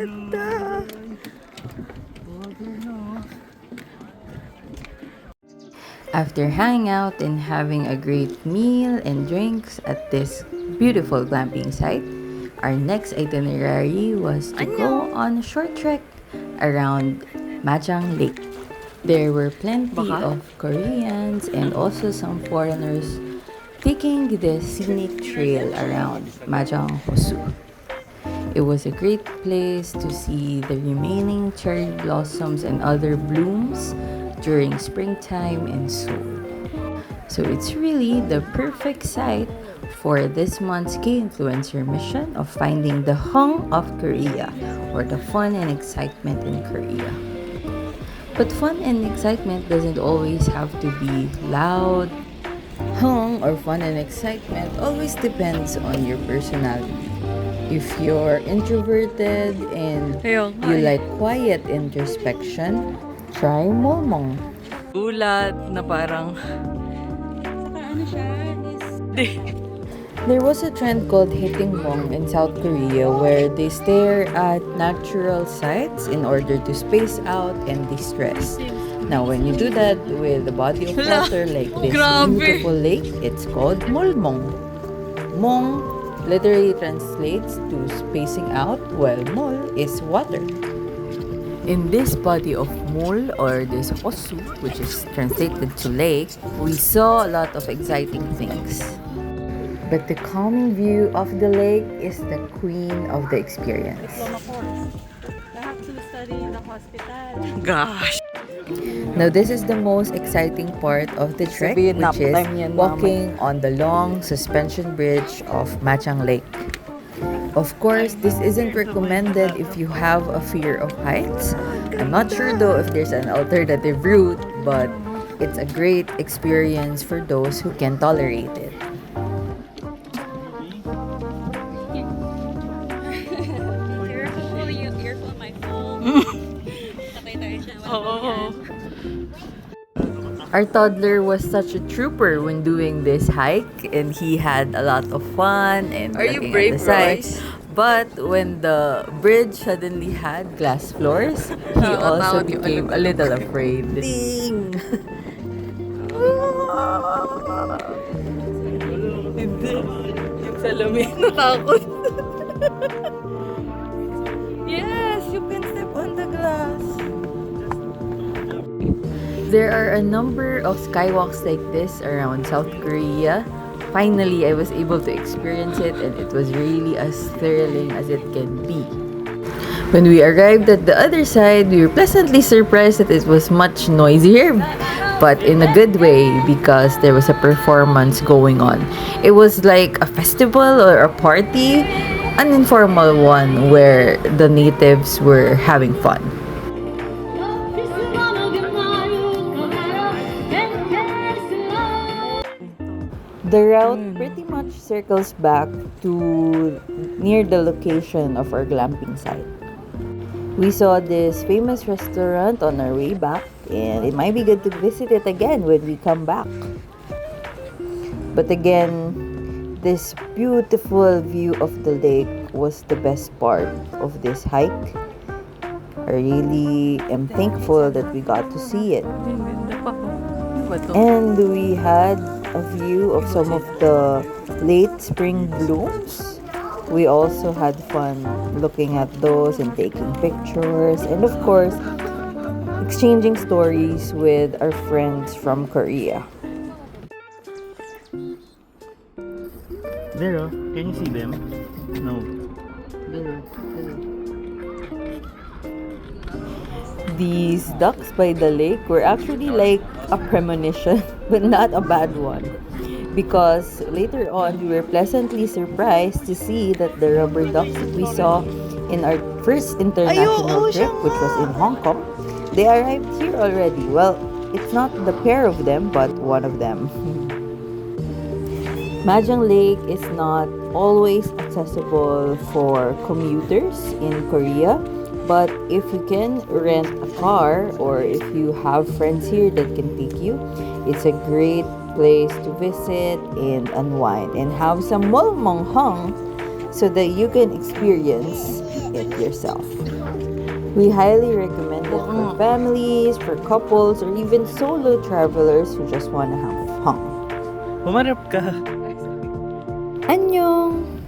ganda! After hanging out and having a great meal and drinks at this beautiful glamping site, our next itinerary was to go on a short trek around Majang Lake. There were plenty of Koreans and also some foreigners taking the scenic trail around Majang Hosu. It was a great place to see the remaining cherry blossoms and other blooms during springtime in Seoul. So it's really the perfect site for this month's K-Influencer mission of finding the Heung of Korea, or the fun and excitement in Korea. But fun and excitement doesn't always have to be loud. Heung, or fun and excitement, always depends on your personality. If you're introverted and you like quiet introspection, try mung. Ulat na parang... There was a trend called hitting mung in South Korea where they stare at natural sights in order to space out and distress. Now, when you do that with a body of water like this beautiful lake, it's called mulmong. Mong literally translates to spacing out, while mul is water. In this body of mul, or this hosu, which is translated to lake, we saw a lot of exciting things. But the calming view of the lake is the queen of the experience. I have to study in the hospital. Gosh! Now, this is the most exciting part of the trek, which is walking on the long suspension bridge of Majang Lake. Of course, this isn't recommended if you have a fear of heights. I'm not sure though if there's an alternative route, but it's a great experience for those who can tolerate it. Earphone, my phone. Our toddler was such a trooper when doing this hike, and he had a lot of fun and looking at the sights. But when the bridge suddenly had glass floors, he also became a little afraid. Ding! Hindi. Yung salamin, natakot. Yes, you can step on the glass. There are a number of skywalks like this around South Korea. Finally, I was able to experience it, and it was really as thrilling as it can be. When we arrived at the other side, we were pleasantly surprised that it was much noisier, but in a good way, because there was a performance going on. It was like a festival or a party, an informal one where the natives were having fun. The route pretty much circles back to near the location of our glamping site. We saw this famous restaurant on our way back, and it might be good to visit it again when we come back. But again, this beautiful view of the lake was the best part of this hike. I really am thankful that we got to see it. And we had a view of some of the late spring blooms. We also had fun looking at those and taking pictures, and of course, exchanging stories with our friends from Korea. There, can you see them? No. These ducks by the lake were actually like a premonition, but not a bad one. Because later on, we were pleasantly surprised to see that the rubber ducks that we saw in our first international trip, which was in Hong Kong, they arrived here already. Well, it's not the pair of them, but one of them. Majang Lake is not always accessible for commuters in Korea, but if you can rent a car, or if you have friends here that can take you, it's a great place to visit and unwind and have some mulmong hung so that you can experience it yourself. We highly recommend it for families, for couples, or even solo travelers who just want to have fun. Humarap ka. Annyeong!